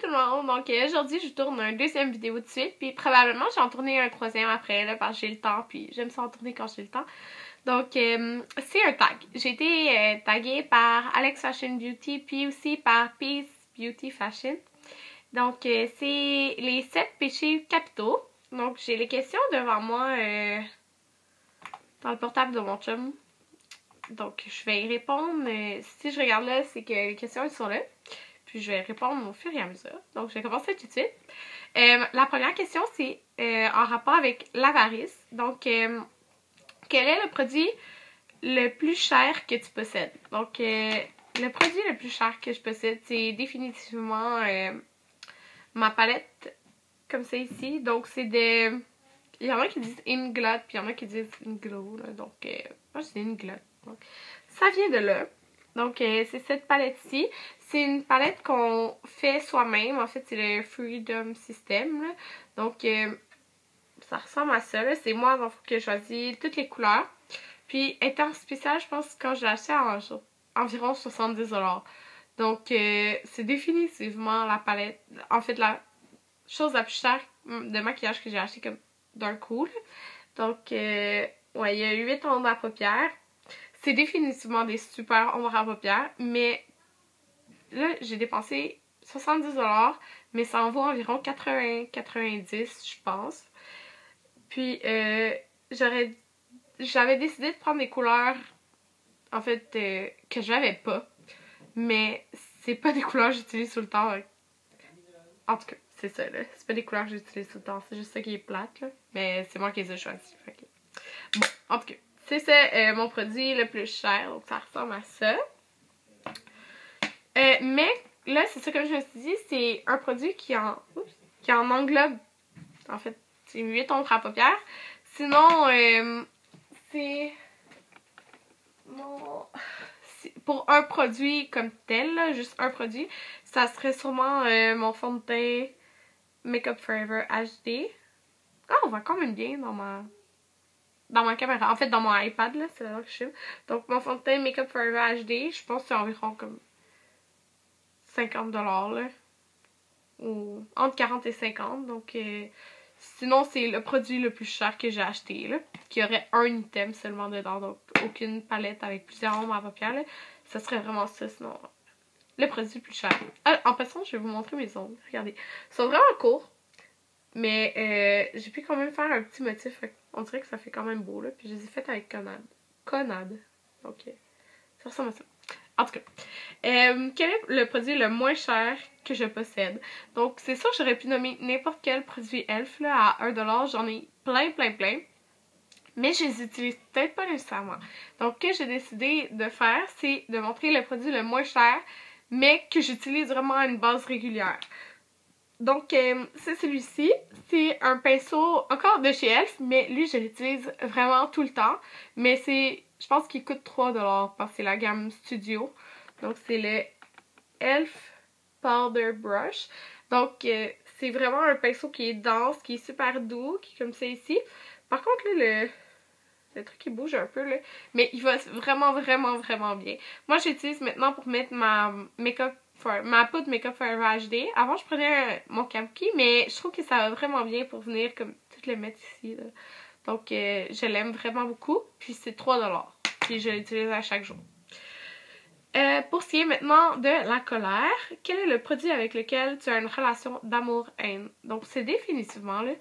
tout le monde, donc aujourd'hui je tourne un deuxième vidéo de suite, puis probablement je vais en tourner un troisième après là, parce que j'ai le temps, puis j'aime ça en tourner quand j'ai le temps. Donc c'est un tag. J'ai été taguée par Alex Fashion Beauty, puis aussi par Peace Beauty Fashion. Donc c'est les 7 péchés capitaux. Donc j'ai les questions devant moi dans le portable de mon chum. Donc je vais y répondre. Si je regarde là, c'est que les questions elles sont là. Puis je vais répondre au fur et à mesure. Donc je vais commencer tout de suite. La première question c'est en rapport avec l'avarice. Donc quel est le produit le plus cher que tu possèdes? Donc le produit le plus cher que je possède c'est définitivement ma palette comme ça ici. Donc c'est de... Il y en a qui disent Inglot puis il y en a qui disent Inglow. Donc moi je dis Inglot. Donc ça vient de là. Donc c'est cette palette-ci. C'est une palette qu'on fait soi-même. En fait, c'est le Freedom System. Là. Donc, ça ressemble à ça. C'est moi, donc, que je choisis toutes les couleurs. Puis, étant spécial, je pense que quand je l'ai acheté à environ 70$. Donc, c'est définitivement la palette. En fait, la chose la plus chère de maquillage que j'ai acheté comme d'un coup. Là. Donc, ouais, il y a 8 ombres à paupières. C'est définitivement des super ombres à paupières, mais là, j'ai dépensé 70$, mais ça en vaut environ 80-90$, je pense. Puis, j'avais décidé de prendre des couleurs, en fait, que j'avais pas. Mais c'est pas des couleurs que j'utilise tout le temps. En tout cas, c'est ça, là. C'est pas des couleurs que j'utilise tout le temps. C'est juste ça qui est plate, là. Mais c'est moi qui les ai choisis. Okay. Bon, en tout cas, c'est ça mon produit le plus cher. Donc, ça ressemble à ça. Mais là, c'est ça comme je me suis dit, c'est un produit qui en englobe, en fait, c'est 8 ombres à paupières. Sinon, c'est pour un produit comme tel, là, juste un produit, ça serait sûrement mon fond de teint Makeup Forever HD. Ah, on voit quand même bien dans ma caméra. En fait, dans mon iPad, là, c'est là que je filme. Donc, mon fond de teint Makeup Forever HD, je pense que c'est environ comme 50$, là. Ou entre 40 et 50$. Donc, sinon, c'est le produit le plus cher que j'ai acheté, là. Qui aurait un item seulement dedans. Donc, aucune palette avec plusieurs ombres à paupières, là. Ça serait vraiment ça, sinon. Le produit le plus cher. Ah, en passant, je vais vous montrer mes ongles. Regardez. Ils sont vraiment courts. Mais j'ai pu quand même faire un petit motif. On dirait que ça fait quand même beau, là. Puis je les ai faites avec Conad. Conad. Donc, ça ressemble à ça. En tout cas, quel est le produit le moins cher que je possède? Donc, c'est sûr que j'aurais pu nommer n'importe quel produit Elf là, à 1$. J'en ai plein. Mais je les utilise peut-être pas nécessairement. Donc, ce que j'ai décidé de faire, c'est de montrer le produit le moins cher, mais que j'utilise vraiment à une base régulière. Donc, c'est celui-ci. C'est un pinceau encore de chez Elf, mais lui, je l'utilise vraiment tout le temps. Mais c'est... Je pense qu'il coûte 3$ parce que c'est la gamme Studio. Donc, c'est le Elf Powder Brush. Donc, c'est vraiment un pinceau qui est dense, qui est super doux, qui est comme ça ici. Par contre, là, le truc, il bouge un peu, là. Mais il va vraiment bien. Moi, j'utilise maintenant pour mettre ma poudre Makeup Forever HD. Avant, je prenais mon Kabuki, mais je trouve que ça va vraiment bien pour venir comme tout le mettre ici, là. Donc, je l'aime vraiment beaucoup. Puis, c'est 3$. Puis, je l'utilise à chaque jour. Pour ce qui est maintenant de la colère, quel est le produit avec lequel tu as une relation d'amour-haine? Donc, c'est définitivement là,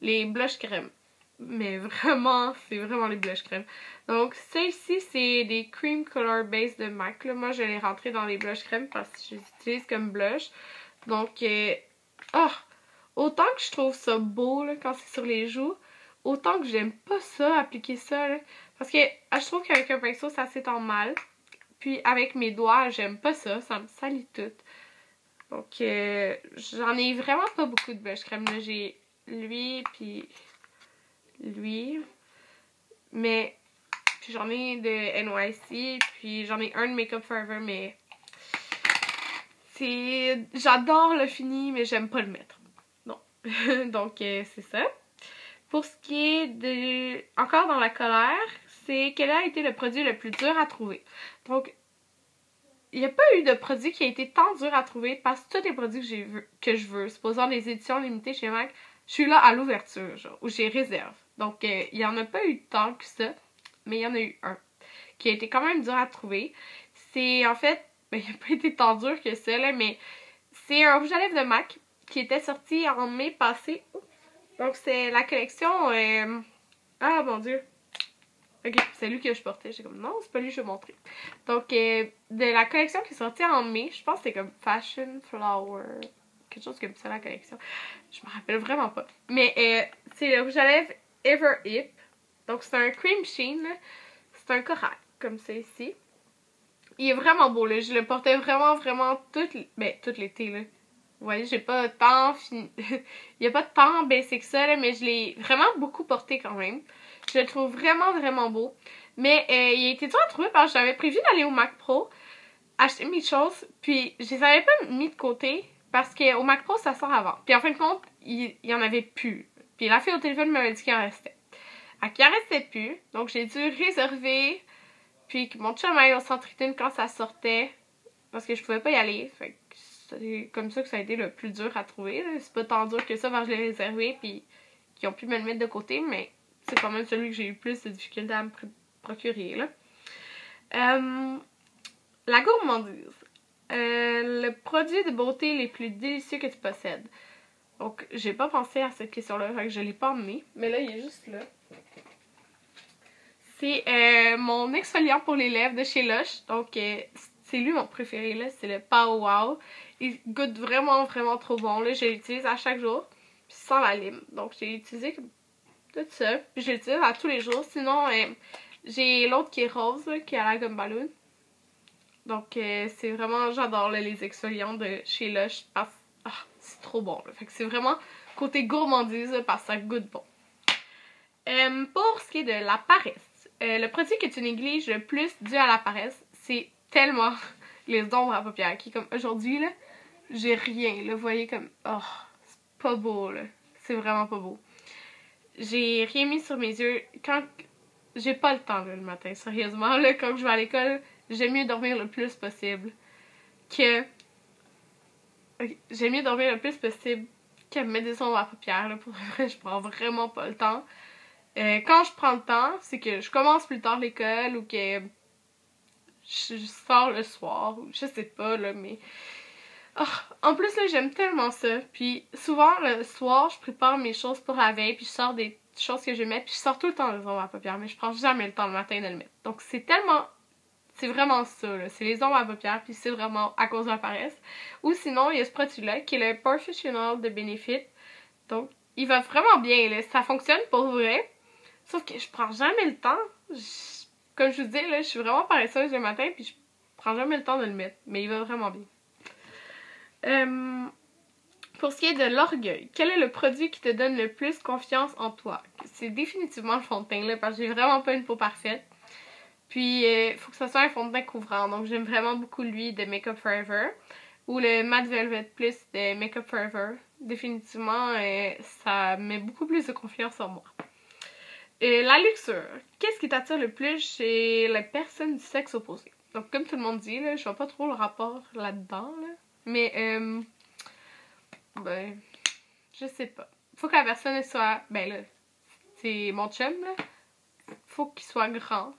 les blush crème. Mais vraiment, c'est vraiment les blush crème. Donc, celle-ci, c'est des Cream Color Base de MAC. Là. Moi, je l'ai rentré dans les blush crème parce que je les utilise comme blush. Donc, autant que je trouve ça beau là, quand c'est sur les joues, autant que j'aime pas ça, appliquer ça. Là, parce que je trouve qu'avec un pinceau, ça s'étend mal. Puis avec mes doigts, j'aime pas ça. Ça me salit tout. Donc, j'en ai vraiment pas beaucoup de blush crème. J'ai lui, puis lui. Mais, puis j'en ai de NYC. Puis j'en ai un de Makeup Forever, mais j'adore le fini, mais j'aime pas le mettre. Non. Donc, c'est ça. Pour ce qui est de... Encore dans la colère, c'est quel a été le produit le plus dur à trouver. Donc, il n'y a pas eu de produit qui a été tant dur à trouver parce que tous les produits que je veux, supposant des éditions limitées chez MAC, je suis là à l'ouverture, genre, où j'ai réserve. Donc, il n'y en a pas eu tant que ça, mais il y en a eu un qui a été quand même dur à trouver. C'est en fait, ben, il n'a pas été tant dur que ça, là, mais c'est un rouge à lèvres de MAC qui était sorti en mai passé. Donc, c'est la collection. Ah mon dieu! Ok, c'est lui que je portais. J'étais comme, non, c'est pas lui que je vais montrer. Donc, de la collection qui est sortie en mai, je pense que c'est comme Fashion Flower. Quelque chose comme ça, la collection. Je me rappelle vraiment pas. Mais c'est le rouge à lèvres Ever Hip. Donc, c'est un cream sheen. C'est un corail, comme ça ici. Il est vraiment beau, là. Je le portais vraiment tout l'été, là. Vous voyez, j'ai pas tant fini. Il y a pas tant baissé que ça, là, mais je l'ai vraiment beaucoup porté quand même. Je le trouve vraiment beau. Mais il a été dur à trouver parce que j'avais prévu d'aller au Mac Pro acheter mes choses, puis je les avais pas mis de côté parce qu'au Mac Pro ça sort avant. Puis en fin de compte, il y en avait plus. Puis la fille au téléphone m'avait dit qu'il en restait. Il en restait plus, donc j'ai dû réserver, puis que mon chum aille au Centre-Études quand ça sortait parce que je pouvais pas y aller. Fait que c'est comme ça que ça a été le plus dur à trouver. C'est pas tant dur que ça quand je l'ai réservé, puis qu'ils ont pu me le mettre de côté, mais c'est quand même celui que j'ai eu plus de difficulté à me procurer, là. La gourmandise. Le produit de beauté les plus délicieux que tu possèdes. Donc, j'ai pas pensé à cette question-là, fait que je l'ai pas emmené. Mais là, il est juste là. C'est mon exfoliant pour les lèvres de chez Lush. Donc, c'est lui mon préféré, là. C'est le Pow Wow. Il goûte vraiment trop bon, là. Je l'utilise à chaque jour. Puis sans la lime. Donc, j'ai utilisé tout ça. Puis je l'utilise à tous les jours. Sinon, j'ai l'autre qui est rose, là, qui est à la gomme ballon. Donc, c'est vraiment, j'adore les exfoliants de chez Lush parce que c'est trop bon. Là. Fait que c'est vraiment côté gourmandise là, parce que ça goûte bon. Pour ce qui est de la paresse, le produit que tu négliges le plus dû à la paresse, c'est tellement les ombres à paupières qui, comme aujourd'hui, là, j'ai rien. Là, vous voyez comme, oh, c'est pas beau, là. C'est vraiment pas beau. J'ai rien mis sur mes yeux quand j'ai pas le temps là, le matin, sérieusement. Là, quand je vais à l'école, j'aime mieux dormir le plus possible que... J'aime mieux dormir le plus possible que me mettre des ombres à paupières. Là. Pour vrai, je prends vraiment pas le temps. Quand je prends le temps, c'est que je commence plus tard l'école ou que je sors le soir ou je sais pas, là, mais... Oh, en plus, là, j'aime tellement ça. Puis souvent, le soir, je prépare mes choses pour la veille, puis je sors des choses que je vais mettre, puis je sors tout le temps les ombres à paupières, mais je prends jamais le temps le matin de le mettre. Donc, c'est tellement... C'est vraiment ça, là. C'est les ombres à paupières, puis c'est vraiment à cause de la paresse. Ou sinon, il y a ce produit-là, qui est le Professional de Benefit. Donc, il va vraiment bien, là. Ça fonctionne pour vrai. Sauf que je prends jamais le temps. Comme je vous dis, là, je suis vraiment paresseuse le matin, puis je prends jamais le temps de le mettre. Mais il va vraiment bien. Pour ce qui est de l'orgueil, quel est le produit qui te donne le plus confiance en toi? C'est définitivement le fond de teint, là, parce que j'ai vraiment pas une peau parfaite. Puis, il faut que ce soit un fond de teint couvrant. Donc, j'aime vraiment beaucoup lui de Make Up Forever. Ou le Matte Velvet Plus de Make Up Forever. Définitivement, ça met beaucoup plus de confiance en moi. La luxure. Qu'est-ce qui t'attire le plus chez les personnes du sexe opposé? Donc, comme tout le monde dit, là, je vois pas trop le rapport là-dedans, là. Mais, ben, je sais pas. Faut que la personne soit... Ben là, c'est mon chum, là. Faut qu'il soit grand.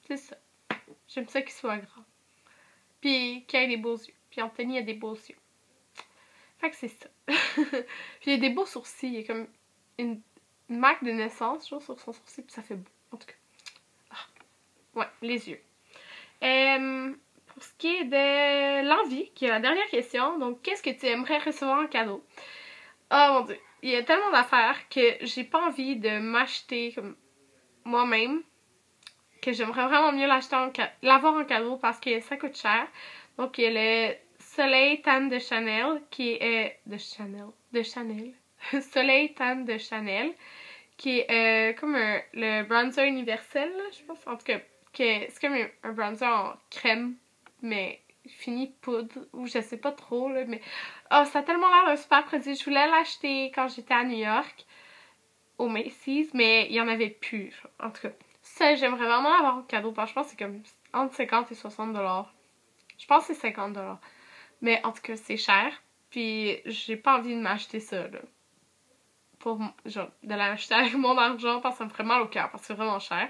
C'est ça. J'aime ça qu'il soit grand. Puis qu'il ait des beaux yeux. Puis Anthony a des beaux yeux. Fait que c'est ça. Puis il a des beaux sourcils. Il y a comme une marque de naissance, genre, sur son sourcil. Puis ça fait beau. En tout cas. Ah. Ouais, les yeux. Pour ce qui est de l'envie, qui est la dernière question. Donc, qu'est-ce que tu aimerais recevoir en cadeau? Oh mon dieu. Il y a tellement d'affaires que j'ai pas envie de m'acheter comme moi-même. Que j'aimerais vraiment mieux l'avoir en cadeau parce que ça coûte cher. Donc, il y a le Soleil Tan de Chanel qui est... de Chanel. Soleil Tan de Chanel qui est comme le bronzer universel, là, je pense. En tout cas, c'est comme un bronzer en crème, mais fini poudre, ou je sais pas trop, là, mais... Oh, ça a tellement l'air d'un super produit. Je voulais l'acheter quand j'étais à New York, au Macy's, mais il y en avait plus. En tout cas, ça, j'aimerais vraiment l'avoir en cadeau, parce que je pense que c'est comme entre 50 et 60 $. Je pense que c'est 50$. Mais en tout cas, c'est cher. Puis j'ai pas envie de m'acheter ça, là. Pour, genre, de l'acheter avec mon argent parce que ça me ferait mal au cœur, parce que c'est vraiment cher.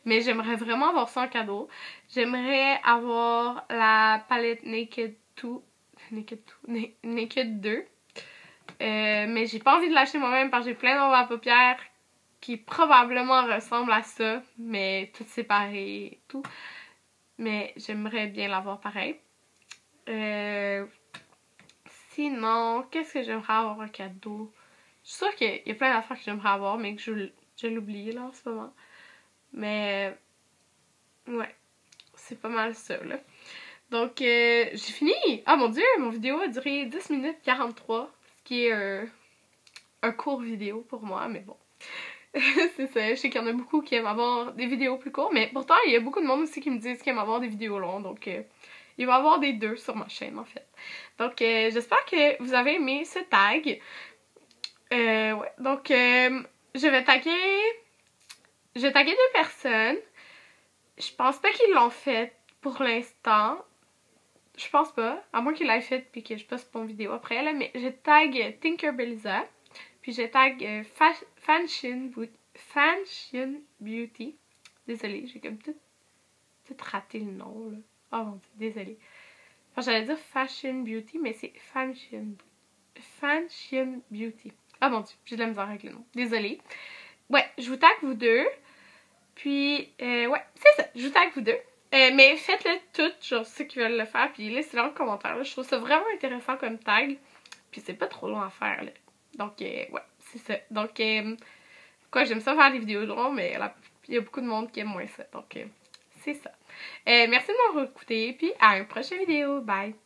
Mais j'aimerais vraiment avoir ça en cadeau. J'aimerais avoir la palette Naked 2. Mais j'ai pas envie de l'acheter moi-même parce que j'ai plein d'ombre à paupières qui probablement ressemblent à ça, mais toutes séparées et tout. Mais j'aimerais bien l'avoir pareil. Sinon, qu'est-ce que j'aimerais avoir en cadeau? Je suis sûre qu'il y a plein d'affaires que j'aimerais avoir, mais que je l'oublie là en ce moment. Mais ouais, c'est pas mal ça là. Donc j'ai fini! Ah mon dieu, mon vidéo a duré 10 minutes 43, ce qui est un court vidéo pour moi, mais bon. C'est ça, je sais qu'il y en a beaucoup qui aiment avoir des vidéos plus courtes, mais pourtant il y a beaucoup de monde aussi qui me disent qu'ils aiment avoir des vidéos longues, donc il va y avoir des deux sur ma chaîne en fait. Donc j'espère que vous avez aimé ce tag. Ouais, donc je vais taguer deux personnes. Je pense pas qu'ils l'ont fait pour l'instant. Je pense pas, à moins qu'il l'ait fait puis que je poste mon vidéo après là, mais je tag Tinkerbellza. Puis je tag Fashion Beauty. Désolée, j'ai comme tout raté le nom là. Oh mon dieu, désolée. Enfin, j'allais dire Fashion Beauty, mais c'est Fashion Beauty. Ah mon dieu, j'ai de la misère avec le nom. Désolée. Ouais, je vous tag vous deux. Puis, ouais, c'est ça, je vous tag vous deux. Mais faites-le toutes, genre ceux qui veulent le faire, puis laissez-le en commentaire. Là. Je trouve ça vraiment intéressant comme tag. Puis c'est pas trop long à faire, là. Donc, ouais, c'est ça. Donc, quoi, j'aime ça faire des vidéos longues, mais il y a beaucoup de monde qui aime moins ça. Donc, c'est ça. Merci de m'avoir écouté, puis à une prochaine vidéo. Bye!